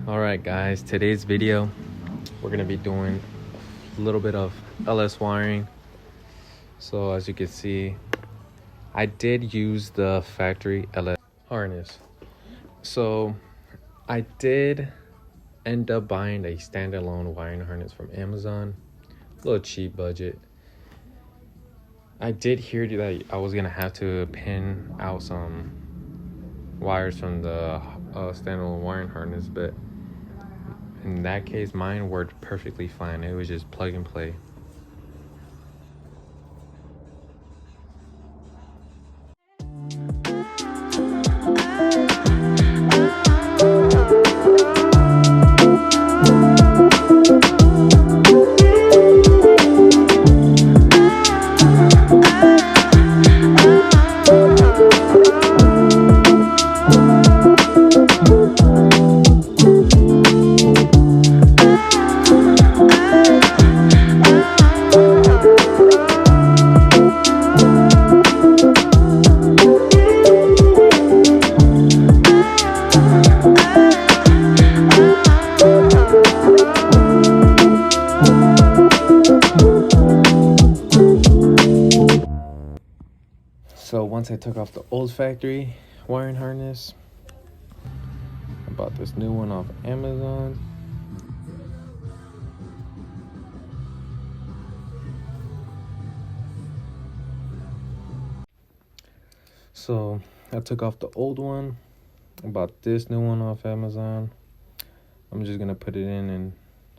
All right guys, today's video we're gonna be doing a little bit of LS wiring. So as you can see, I did use the factory LS harness. So I did end up buying a standalone wiring harness from Amazon, a little cheap budget. I did hear that I was gonna have to pin out some wires from the standalone wiring harness, but in that case, mine worked perfectly fine. It was just plug and play. So once I took off the old factory wiring harness, I bought this new one off Amazon. So I took off the old one, I bought this new one off Amazon. I'm just gonna put it in and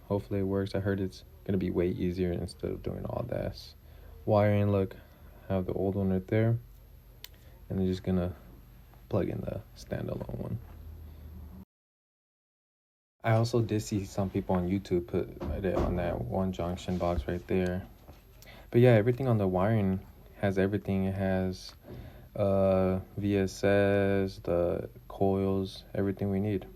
hopefully it works. I heard it's gonna be way easier instead of doing all this wiring. Look, I have the old one right there. And I'm just gonna plug in the standalone one. I also did see some people on YouTube put it on that one junction box right there. But yeah, everything on the wiring has everything. It has VSS, the coils, everything we need.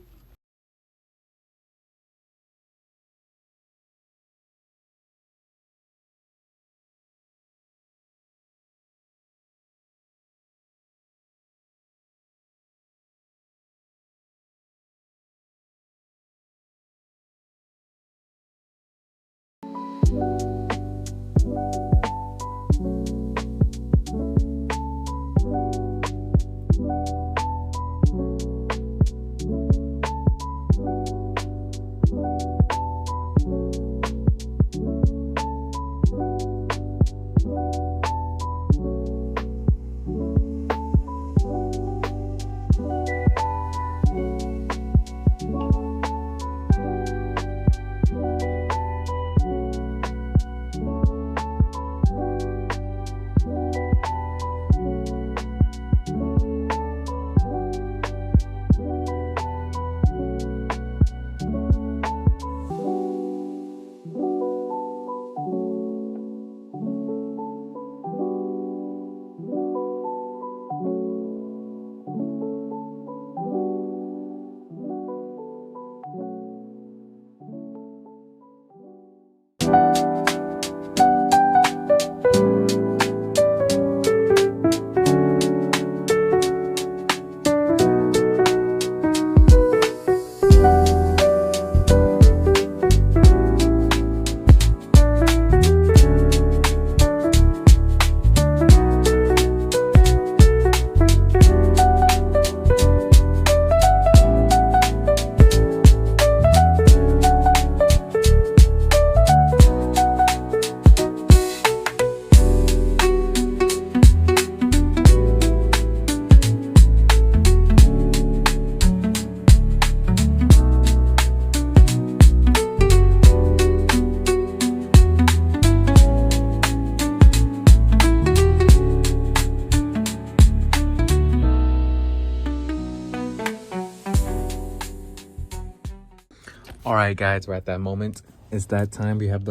All right guys, we're at that moment. It's that time. We have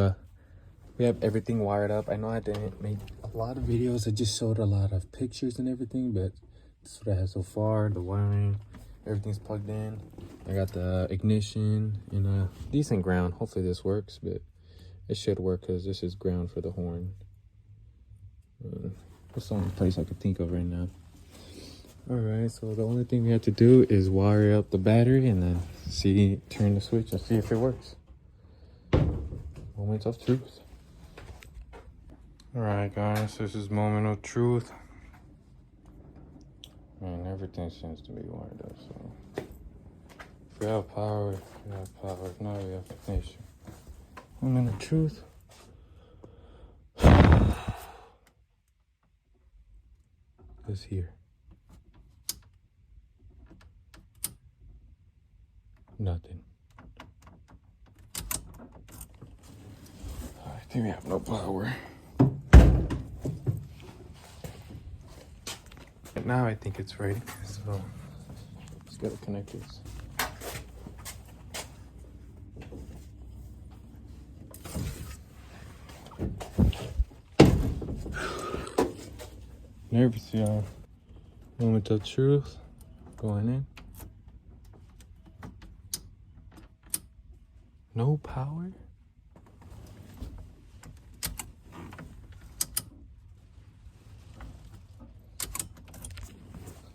everything wired up. I know I didn't make a lot of videos. I just showed a lot of pictures and everything, but this is what I have so far. The wiring, everything's plugged in. I got the ignition in a decent ground. Hopefully this works, but it should work because this is ground for the horn. That's the only place I could think of right now. All right, so the only thing we have to do is wire up the battery and then see, turn the switch and see if it works. Moments of truth. All right, guys, this is moment of truth. Man, everything seems to be wired up, so if we have power, we have power. If not, we have ignition. Moment of truth. Is here. Nothing. I think we have no power. But now I think it's ready, so let's get the connectors. Nervous, y'all. Moment of truth. Going in. No power?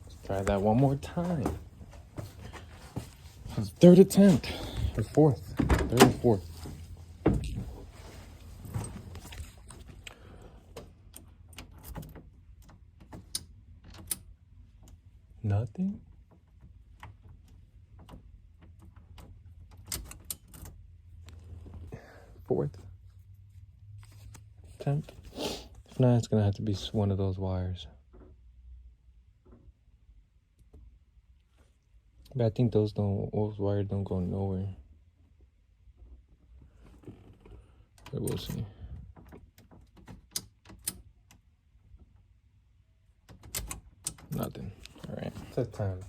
Let's try that one more time. Third attempt. Or fourth. Third or fourth. Nothing? Fourth attempt. If not, it's gonna have to be one of those wires. But I think those wires don't go nowhere. But we'll see. Nothing. All right. It's attempt.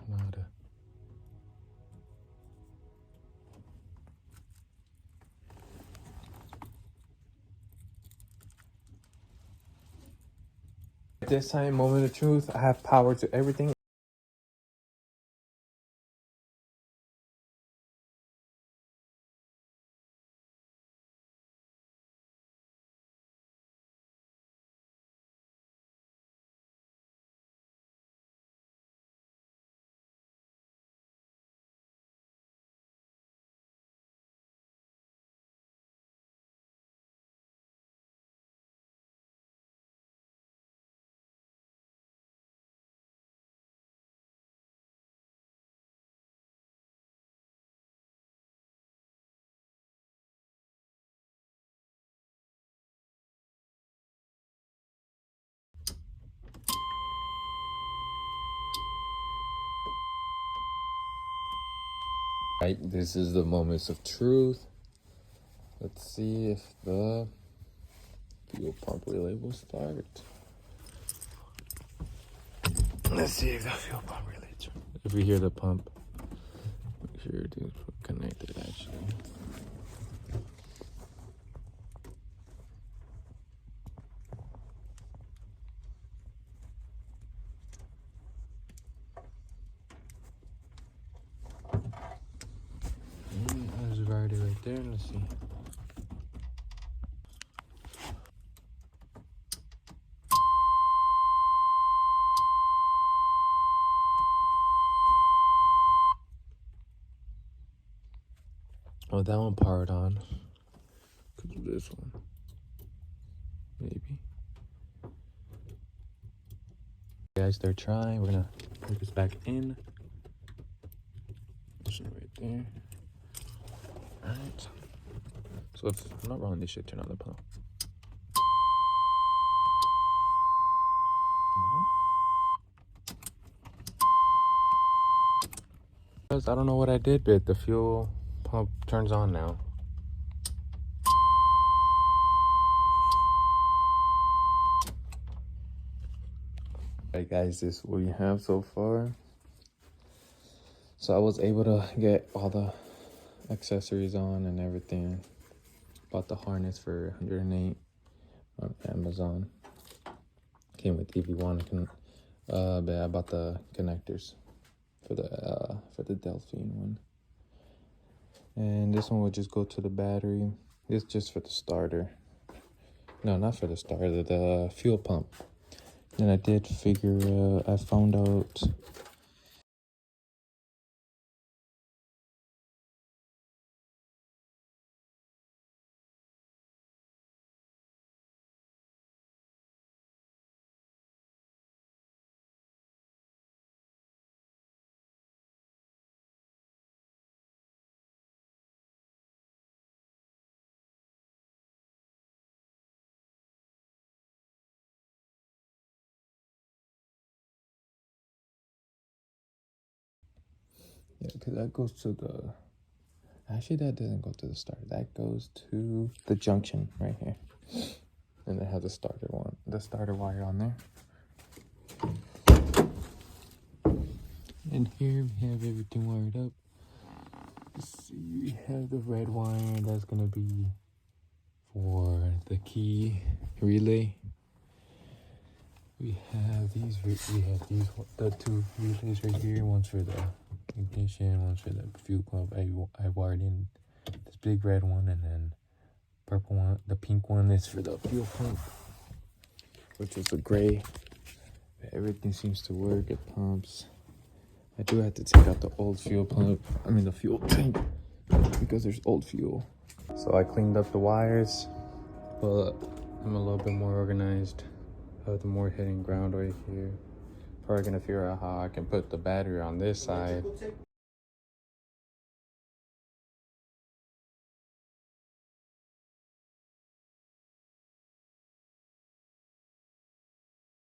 Nada. At this time, moment of truth, I have power to everything. Right, this is the moments of truth. Let's see if the fuel pump relay will start. Let's see if the fuel pump relay. If we hear the pump, make sure it is connected actually. There's already right there. Let's see. Oh, that one powered on. Could do this one. Maybe. Guys, they're trying. We're gonna put this back in. Right there. Alright. So if I'm not wrong, this should turn on the pump. No. I don't know what I did, but the fuel pump turns on now. Alright guys, this is what we have so far. So I was able to get all the accessories on and everything. Bought the harness for $108 on Amazon. Came with if you want, but I bought the connectors for the for the Delphine one. And this one will just go to the battery. It's just for the starter. No, not for the starter, the fuel pump. And I did figure, I found out yeah, because that goes to the, actually that doesn't go to the starter, that goes to the junction right here. And they have the starter one, the starter wire on there. And here we have everything wired up. Let's see, we have the red wire, that's gonna be for the key relay. We have these, the two relays right here. One's for the ignition, one's for the fuel pump. I wired in this big red one, and then purple one, the pink one is for the fuel pump, which is a gray. Everything seems to work, it pumps. I do have to take out the old fuel pump, the fuel tank, because there's old fuel. So I cleaned up the wires, but I'm a little bit more organized. I have the more hidden ground right here. Probably gonna figure out how I can put the battery on this side